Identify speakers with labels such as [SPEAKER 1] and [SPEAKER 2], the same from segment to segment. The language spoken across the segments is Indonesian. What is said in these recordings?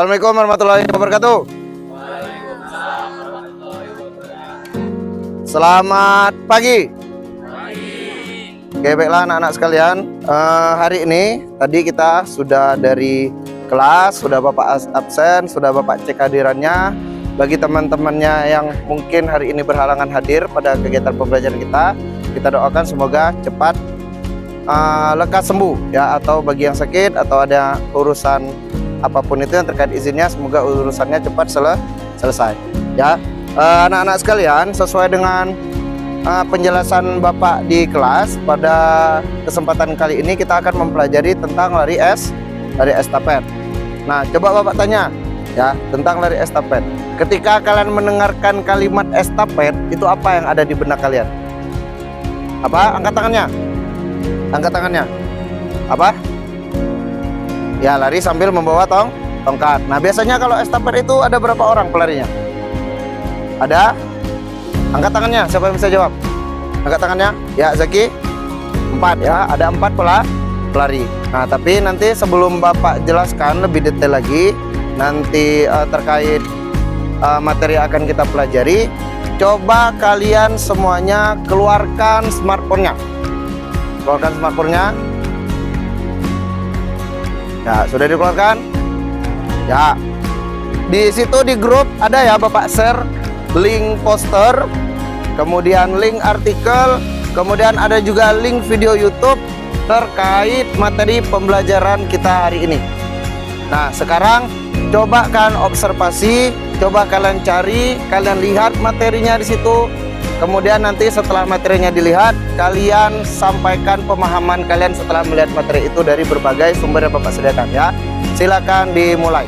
[SPEAKER 1] Assalamualaikum warahmatullahi wabarakatuh. Selamat pagi. Oke, baiklah anak-anak sekalian. Hari ini tadi kita sudah dari kelas, sudah Bapak absen, sudah Bapak cek hadirannya. Bagi teman-temannya yang mungkin hari ini berhalangan hadir pada kegiatan pembelajaran kita doakan semoga cepat lekas sembuh ya, atau bagi yang sakit atau ada urusan apapun itu yang terkait izinnya, semoga urusannya cepat selesai ya. Anak-anak sekalian, sesuai dengan penjelasan Bapak di kelas, pada kesempatan kali ini kita akan mempelajari tentang lari estafet. Nah, coba Bapak tanya ya tentang lari estafet. Ketika kalian mendengarkan kalimat estafet, itu apa yang ada di benak kalian? Apa? Angkat tangannya. Angkat tangannya. Apa? Ya, lari sambil membawa tongkat. Nah, biasanya kalau estafet itu ada berapa orang pelarinya? Ada? Angkat tangannya, siapa yang bisa jawab? Angkat tangannya. Ya, Zaki. 4 ya, ada 4 pelari. Nah, tapi nanti sebelum Bapak jelaskan lebih detail lagi nanti terkait materi yang akan kita pelajari, coba kalian semuanya keluarkan smartphone-nya. Keluarkan smartphone-nya. Ya, sudah dikeluarkan? Ya. Di situ di grup ada ya Bapak share link poster, kemudian link artikel, kemudian ada juga link video YouTube terkait materi pembelajaran kita hari ini. Nah, sekarang coba kalian observasi, coba kalian cari, kalian lihat materinya di situ. Kemudian nanti setelah materinya dilihat, kalian sampaikan pemahaman kalian setelah melihat materi itu dari berbagai sumber yang Bapak sediakan ya. Silakan dimulai.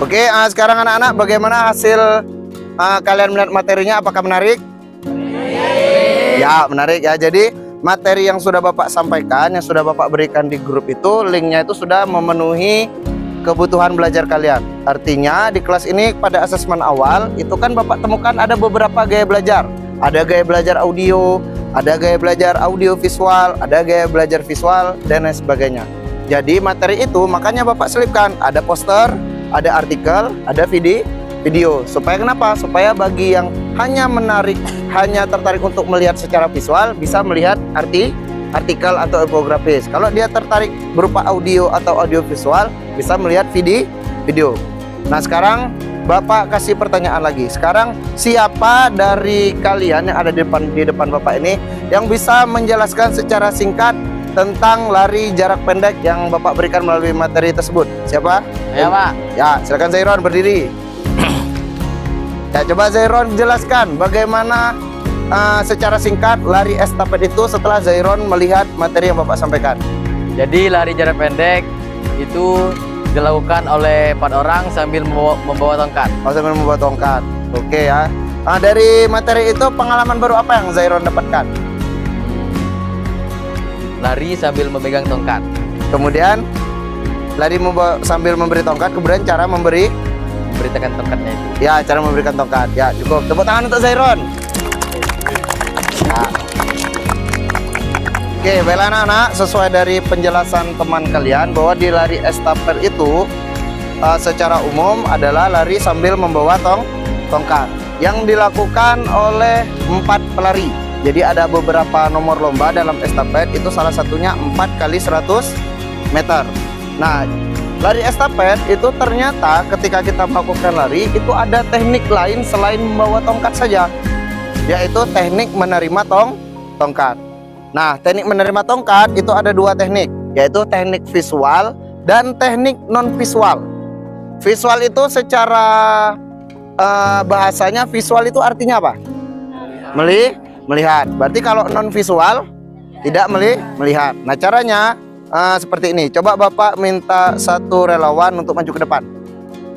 [SPEAKER 1] Oke, sekarang anak-anak bagaimana hasil kalian melihat materinya? Apakah menarik? Ya, menarik ya. Jadi materi yang sudah Bapak sampaikan, yang sudah Bapak berikan di grup itu, linknya itu sudah memenuhi kebutuhan belajar kalian. Artinya di kelas ini pada asesmen awal itu kan Bapak temukan ada beberapa gaya belajar. Ada gaya belajar audio, ada gaya belajar audio visual, ada gaya belajar visual, dan lain sebagainya. Jadi materi itu makanya Bapak selipkan, ada poster, ada artikel, ada video. Supaya kenapa? Supaya bagi yang hanya tertarik untuk melihat secara visual, bisa melihat artikel atau infografis. Kalau dia tertarik berupa audio atau audio visual, bisa melihat video. Nah, sekarang Bapak kasih pertanyaan lagi. Sekarang siapa dari kalian yang ada di depan Bapak ini yang bisa menjelaskan secara singkat tentang lari jarak pendek yang Bapak berikan melalui materi tersebut? Siapa?
[SPEAKER 2] Ya, Pak.
[SPEAKER 1] Ya, silakan Zairon berdiri. Ya, coba Zairon jelaskan bagaimana secara singkat lari estafet itu setelah Zairon melihat materi yang Bapak sampaikan.
[SPEAKER 2] Jadi lari jarak pendek itu dilakukan oleh 4 orang sambil membawa tongkat.
[SPEAKER 1] Oh, sambil membawa tongkat. Oke ya. Dari materi itu pengalaman baru apa yang Zairon dapatkan?
[SPEAKER 2] Lari sambil memegang tongkat.
[SPEAKER 1] Kemudian lari sambil memberi tongkat, kemudian cara
[SPEAKER 2] Memberitakan tongkatnya itu.
[SPEAKER 1] Ya, cara memberikan tongkat. Ya, cukup. Tepuk tangan untuk Zairon. Ya. Oke, baiklah anak-anak, sesuai dari penjelasan teman kalian bahwa di lari estafet itu secara umum adalah lari sambil membawa tongkat yang dilakukan oleh 4 pelari. Jadi ada beberapa nomor lomba dalam estafet, itu salah satunya 4 kali 100 meter. Nah, lari estafet itu ternyata ketika kita melakukan lari itu ada teknik lain selain membawa tongkat saja, yaitu teknik menerima tongkat. Nah, teknik menerima tongkat itu ada 2 teknik, yaitu teknik visual dan teknik non visual. Visual itu secara bahasanya, visual itu artinya apa? Melihat. Berarti kalau non visual tidak melihat. Nah, caranya seperti ini. Coba Bapak minta 1 relawan untuk maju ke depan.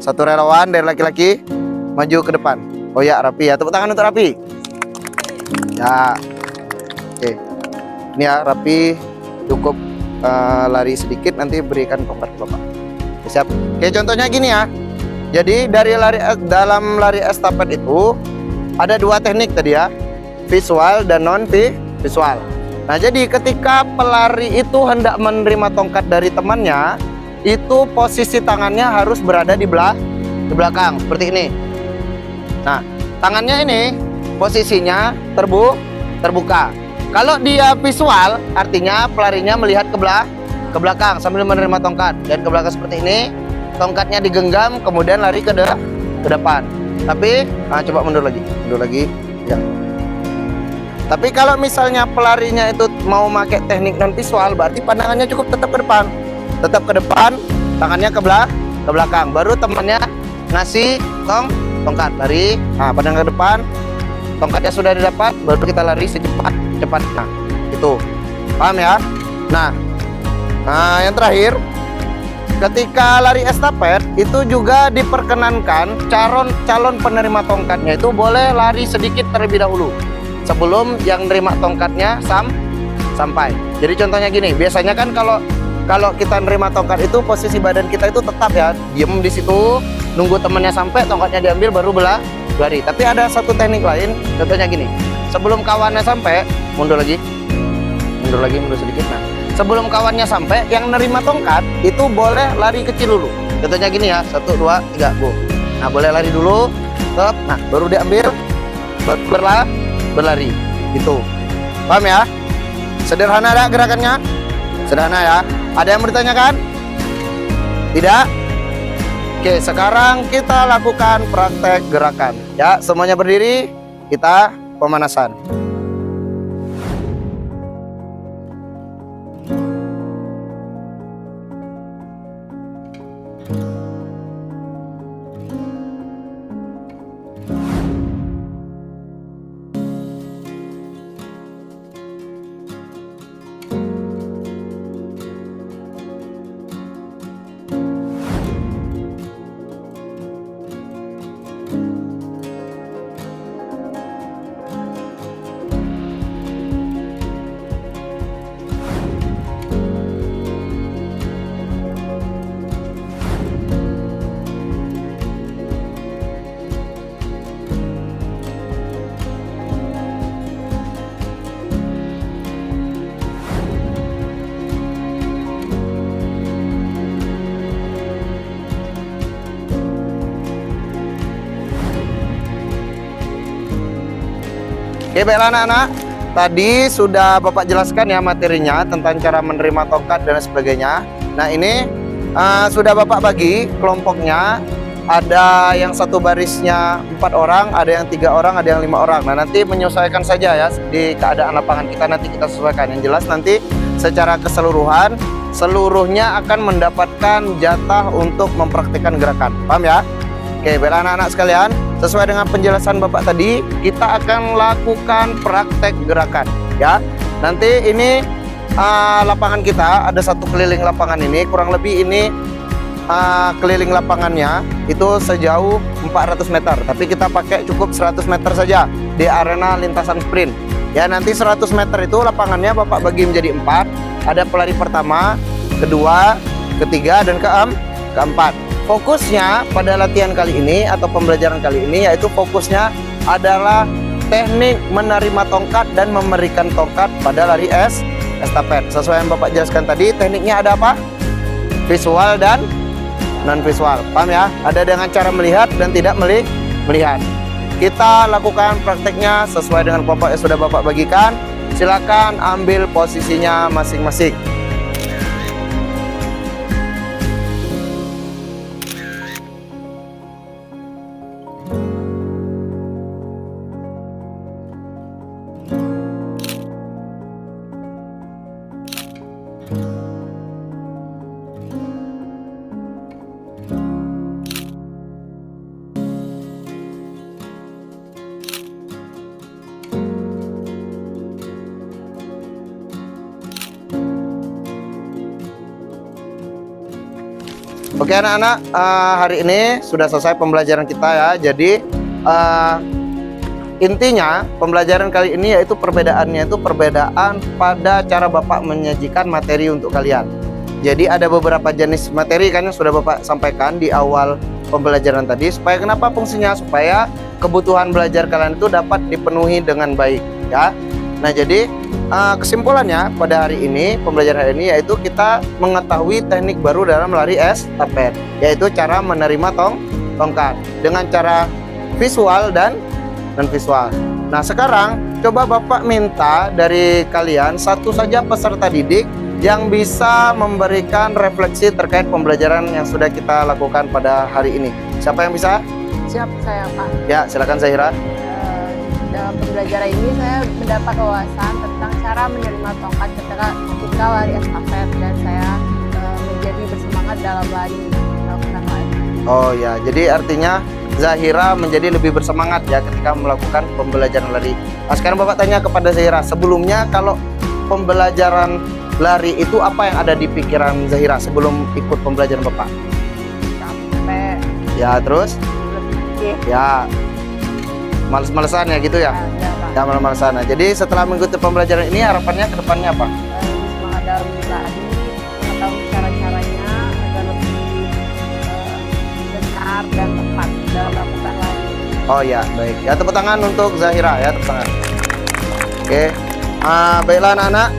[SPEAKER 1] Satu relawan dari laki-laki maju ke depan. Oh ya, Rapi ya. Tepuk tangan untuk Rapi. Ya. Oke. Ini ya, Rapi cukup lari sedikit, nanti berikan tongkat ke Bapak. Oke, siap. Oke, contohnya gini ya. Jadi dari dalam lari estafet itu ada dua teknik tadi ya. Visual dan non visual. Nah, jadi ketika pelari itu hendak menerima tongkat dari temannya, itu posisi tangannya harus berada di belakang seperti ini. Nah, tangannya ini posisinya terbuka. Kalau dia visual, artinya pelarinya melihat ke belakang sambil menerima tongkat, dan ke belakang seperti ini. Tongkatnya digenggam, kemudian lari ke depan. Tapi, coba mundur lagi, ya. Tapi kalau misalnya pelarinya itu mau pakai teknik non visual, berarti pandangannya cukup tetap ke depan, tangannya ke belakang. Baru temannya ngasih tongkat, lari. Nah, pandang ke depan, tongkatnya sudah didapat, baru kita lari secepatnya. Itu, paham ya? Nah, yang terakhir, ketika lari estafet itu juga diperkenankan calon penerima tongkatnya itu boleh lari sedikit terlebih dahulu sebelum yang nerima tongkatnya sampai. Jadi contohnya gini, biasanya kan kalau kita nerima tongkat itu posisi badan kita itu tetap ya, diem di situ nunggu temennya sampai, tongkatnya diambil baru lari. Tapi ada satu teknik lain, contohnya gini, sebelum kawannya sampai, mundur sedikit. Nah, sebelum kawannya sampai, yang nerima tongkat itu boleh lari kecil dulu. Contohnya gini ya, 1, 2, 3, go. Nah, boleh lari dulu, stop. Nah, baru diambil, berlari. Gitu. Paham ya? Sederhana ada gerakannya? Sederhana ya. Ada yang bertanyakan? Tidak? Oke, sekarang kita lakukan praktek gerakan. Ya, semuanya berdiri, kita pemanasan. Oke, baiklah anak-anak, tadi sudah Bapak jelaskan ya materinya tentang cara menerima tongkat dan sebagainya. Nah, ini sudah Bapak bagi kelompoknya. Ada yang satu barisnya 4 orang, ada yang 3 orang, ada yang 5 orang. Nah, nanti menyesuaikan saja ya di keadaan lapangan kita, nanti kita sesuaikan. Yang jelas nanti secara keseluruhan seluruhnya akan mendapatkan jatah untuk mempraktikkan gerakan. Paham ya? Oke, baiklah anak-anak sekalian, sesuai dengan penjelasan Bapak tadi, kita akan lakukan praktek gerakan ya. Nanti ini lapangan kita ada satu keliling lapangan ini, kurang lebih ini keliling lapangannya itu sejauh 400 meter, tapi kita pakai cukup 100 meter saja di arena lintasan sprint ya. Nanti 100 meter itu lapangannya Bapak bagi menjadi 4, ada pelari pertama, kedua, ketiga, dan keempat. Fokusnya pada latihan kali ini atau pembelajaran kali ini yaitu fokusnya adalah teknik menerima tongkat dan memberikan tongkat pada lari estafet. Sesuai yang Bapak jelaskan tadi, tekniknya ada apa? Visual dan non visual. Paham ya? Ada dengan cara melihat dan tidak melihat. Kita lakukan prakteknya sesuai dengan kelompok yang sudah Bapak bagikan. Silakan ambil posisinya masing-masing. Oke anak-anak, hari ini sudah selesai pembelajaran kita ya. Jadi intinya pembelajaran kali ini yaitu perbedaannya itu perbedaan pada cara Bapak menyajikan materi untuk kalian. Jadi ada beberapa jenis materi kan yang sudah Bapak sampaikan di awal pembelajaran tadi. Supaya kenapa fungsinya? Supaya kebutuhan belajar kalian itu dapat dipenuhi dengan baik ya. Nah jadi kesimpulannya pada hari ini, pembelajaran hari ini yaitu kita mengetahui teknik baru dalam lari estafet, yaitu cara menerima tongkat dengan cara visual dan non visual. Nah sekarang coba Bapak minta dari kalian satu saja peserta didik yang bisa memberikan refleksi terkait pembelajaran yang sudah kita lakukan pada hari ini. Siapa yang bisa?
[SPEAKER 3] Siap saya Pak.
[SPEAKER 1] Ya silakan Zahira.
[SPEAKER 3] Dalam pembelajaran ini saya mendapat wawasan tentang cara menerima tongkat ketika lari estafet, dan saya menjadi bersemangat dalam melakukan lari.
[SPEAKER 1] Oh ya, jadi artinya Zahira menjadi lebih bersemangat ya ketika melakukan pembelajaran lari. Nah, sekarang Bapak tanya kepada Zahira, sebelumnya kalau pembelajaran lari itu apa yang ada di pikiran Zahira sebelum ikut pembelajaran Bapak?
[SPEAKER 3] Capek,
[SPEAKER 1] Ya terus?
[SPEAKER 3] letih,
[SPEAKER 1] Ya males-malesan ya gitu ya?
[SPEAKER 3] Pak.
[SPEAKER 1] Ya males-malesan. Nah, jadi setelah mengikuti pembelajaran ini harapannya ke depannya apa?
[SPEAKER 3] Lebih semangat dalam berlari, mengetahui cara-caranya agar lebih benar dan tepat dalam melakukan lari.
[SPEAKER 1] Oh ya, baik. Ya tepuk tangan untuk Zahira ya, tepuk tangan. Oke. Baiklah anak-anak,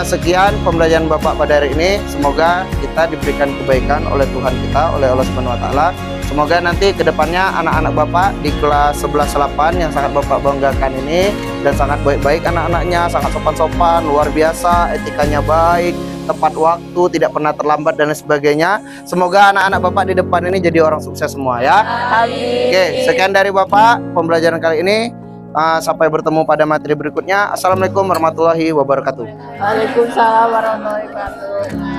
[SPEAKER 1] sekian pembelajaran Bapak pada hari ini. Semoga kita diberikan kebaikan oleh Tuhan kita, oleh Allah Subhanahu wa taala. Semoga nanti kedepannya anak-anak Bapak di kelas 11-8 yang sangat Bapak banggakan ini dan sangat baik-baik anak-anaknya, sangat sopan-sopan, luar biasa, etikanya baik, tepat waktu, tidak pernah terlambat dan lain sebagainya. Semoga anak-anak Bapak di depan ini jadi orang sukses semua ya.
[SPEAKER 3] Amin.
[SPEAKER 1] Oke, sekian dari Bapak pembelajaran kali ini. Sampai bertemu pada materi berikutnya. Assalamualaikum warahmatullahi wabarakatuh.
[SPEAKER 3] Waalaikumsalam warahmatullahi wabarakatuh.